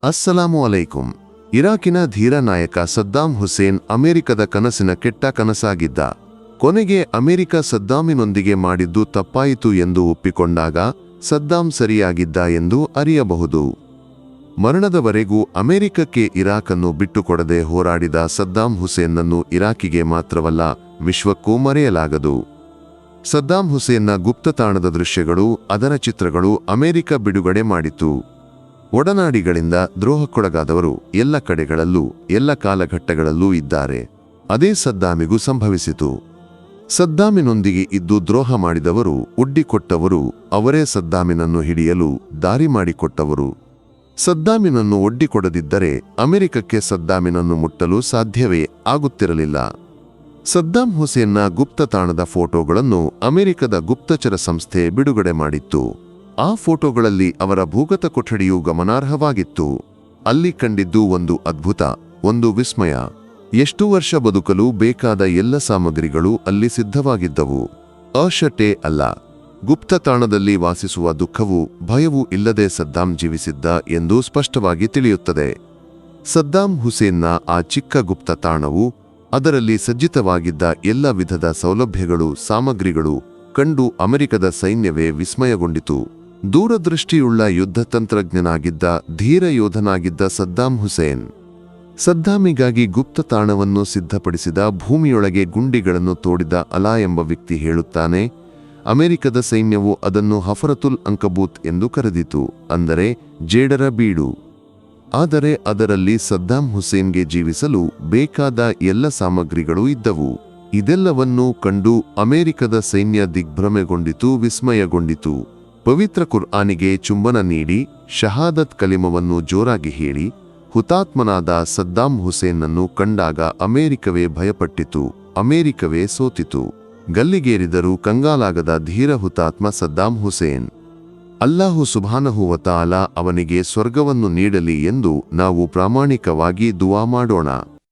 ಅಸ್ಸಲಾಮು ಅಲೈಕುಂ. ಇರಾಕಿನ ಧೀರ ನಾಯಕ ಸದ್ದಾಂ ಹುಸೇನ್ ಅಮೆರಿಕದ ಕನಸಿನ ಕೆಟ್ಟ ಕನಸಾಗಿದ್ದ. ಕೊನೆಗೆ ಅಮೆರಿಕ ಸದ್ದಾಮಿನೊಂದಿಗೆ ಮಾಡಿದ್ದು ತಪ್ಪಾಯಿತು ಎಂದು ಒಪ್ಪಿಕೊಂಡಾಗ ಸದ್ದಾಂ ಸರಿಯಾಗಿದ್ದ ಎಂದು ಅರಿಯಬಹುದು. ಮರಣದವರೆಗೂ ಅಮೆರಿಕಕ್ಕೆ ಇರಾಕನ್ನು ಬಿಟ್ಟುಕೊಡದೆ ಹೋರಾಡಿದ ಸದ್ದಾಂ ಹುಸೇನ್ನನ್ನು ಇರಾಕಿಗೆ ಮಾತ್ರವಲ್ಲ, ವಿಶ್ವಕ್ಕೂ ಮರೆಯಲಾಗದು. ಸದ್ದಾಂ ಹುಸೇನ್ನ ಗುಪ್ತತಾಣದ ದೃಶ್ಯಗಳು, ಅದರ ಚಿತ್ರಗಳು ಅಮೆರಿಕ ಬಿಡುಗಡೆ ಮಾಡಿತು. ಒಡನಾಡಿಗಳಿಂದ ದ್ರೋಹಕ್ಕೊಳಗಾದವರು ಎಲ್ಲ ಕಡೆಗಳಲ್ಲೂ ಎಲ್ಲ ಕಾಲಘಟ್ಟಗಳಲ್ಲೂ ಇದ್ದಾರೆ. ಅದೇ ಸದ್ದಾಮಿಗೂ ಸಂಭವಿಸಿತು. ಸದ್ದಾಮಿನೊಂದಿಗೆ ಇದ್ದು ದ್ರೋಹ ಮಾಡಿದವರು, ಒಡ್ಡಿಕೊಟ್ಟವರು, ಅವರೇ ಸದ್ದಾಮಿನನ್ನು ಹಿಡಿಯಲು ದಾರಿ ಮಾಡಿಕೊಟ್ಟವರು. ಸದ್ದಾಮಿನನ್ನು ಒಡ್ಡಿಕೊಡದಿದ್ದರೆ ಅಮೆರಿಕಕ್ಕೆ ಸದ್ದಾಮಿನನ್ನು ಮುಟ್ಟಲು ಸಾಧ್ಯವೇ ಆಗುತ್ತಿರಲಿಲ್ಲ. ಸದ್ದಾಂ ಹುಸೇನ್ನ ಗುಪ್ತತಾಣದ ಫೋಟೋಗಳನ್ನು ಅಮೆರಿಕದ ಗುಪ್ತಚರ ಸಂಸ್ಥೆ ಬಿಡುಗಡೆ ಮಾಡಿತ್ತು. ಆ ಫೋಟೋಗಳಲ್ಲಿ ಅವರ ಭೂಗತ ಕೊಠಡಿಯು ಗಮನಾರ್ಹವಾಗಿತ್ತು. ಅಲ್ಲಿ ಕಂಡಿದ್ದು ಒಂದು ಅದ್ಭುತ, ಒಂದು ವಿಸ್ಮಯ. ಎಷ್ಟು ವರ್ಷ ಬದುಕಲು ಬೇಕಾದ ಎಲ್ಲ ಸಾಮಗ್ರಿಗಳು ಅಲ್ಲಿ ಸಿದ್ಧವಾಗಿದ್ದವು. ಅಷ್ಟೇ ಅಲ್ಲ, ಗುಪ್ತತಾಣದಲ್ಲಿ ವಾಸಿಸುವ ದುಃಖವೂ ಭಯವೂ ಇಲ್ಲದೆ ಸದ್ದಾಂ ಜೀವಿಸಿದ್ದ ಎಂದು ಸ್ಪಷ್ಟವಾಗಿ ತಿಳಿಯುತ್ತದೆ. ಸದ್ದಾಂ ಹುಸೇನ್ನ ಆ ಚಿಕ್ಕ ಗುಪ್ತತಾಣವು, ಅದರಲ್ಲಿ ಸಜ್ಜಿತವಾಗಿದ್ದ ಎಲ್ಲ ವಿಧದ ಸೌಲಭ್ಯಗಳು, ಸಾಮಗ್ರಿಗಳು ಕಂಡು ಅಮೆರಿಕದ ಸೈನ್ಯವೇ ವಿಸ್ಮಯಗೊಂಡಿತು. ದೂರದೃಷ್ಟಿಯುಳ್ಳ ಯುದ್ಧ ತಂತ್ರಜ್ಞನಾಗಿದ್ದ, ಧೀರ ಯೋಧನಾಗಿದ್ದ ಸದ್ದಾಂ ಹುಸೇನ್ ಸದ್ದಾಮಿಗಾಗಿ ಗುಪ್ತತಾಣವನ್ನು ಸಿದ್ಧಪಡಿಸಿದ. ಭೂಮಿಯೊಳಗೆ ಗುಂಡಿಗಳನ್ನು ತೋಡಿದ ಅಲಾ ಎಂಬ ವ್ಯಕ್ತಿ ಹೇಳುತ್ತಾನೆ, ಅಮೆರಿಕದ ಸೈನ್ಯವು ಅದನ್ನು ಹಫರತುಲ್ ಅಂಕಬೂತ್ ಎಂದು ಕರೆದಿತು, ಅಂದರೆ ಜೇಡರ ಬೀಡು. ಆದರೆ ಅದರಲ್ಲಿ ಸದ್ದಾಂ ಹುಸೇನ್ಗೆ ಜೀವಿಸಲು ಬೇಕಾದ ಎಲ್ಲ ಸಾಮಗ್ರಿಗಳೂ ಇದ್ದವು. ಇದೆಲ್ಲವನ್ನೂ ಕಂಡು ಅಮೆರಿಕದ ಸೈನ್ಯ ದಿಗ್ಭ್ರಮೆಗೊಂಡಿತು, ವಿಸ್ಮಯಗೊಂಡಿತು. ಪವಿತ್ರ ಕುರ್ಆನಿಗೆ ಚುಂಬನ ನೀಡಿ ಶಹಾದತ್ ಕಲಿಮವನ್ನು ಜೋರಾಗಿ ಹೇಳಿ ಹುತಾತ್ಮನಾದ ಸದ್ದಾಂ ಹುಸೇನ್ನನ್ನು ಕಂಡಾಗ ಅಮೆರಿಕವೇ ಭಯಪಟ್ಟಿತು, ಅಮೆರಿಕವೇ ಸೋತಿತು. ಗಲ್ಲಿಗೇರಿದರೂ ಕಂಗಾಲಾಗದ ಧೀರ ಹುತಾತ್ಮ ಸದ್ದಾಂ ಹುಸೇನ್. ಅಲ್ಲಾಹು ಸುಬ್ಹಾನಹು ವ ತಆಲಾ ಅವನಿಗೆ ಸ್ವರ್ಗವನ್ನು ನೀಡಲಿ ಎಂದು ನಾವು ಪ್ರಾಮಾಣಿಕವಾಗಿ ದುವಾ ಮಾಡೋಣ.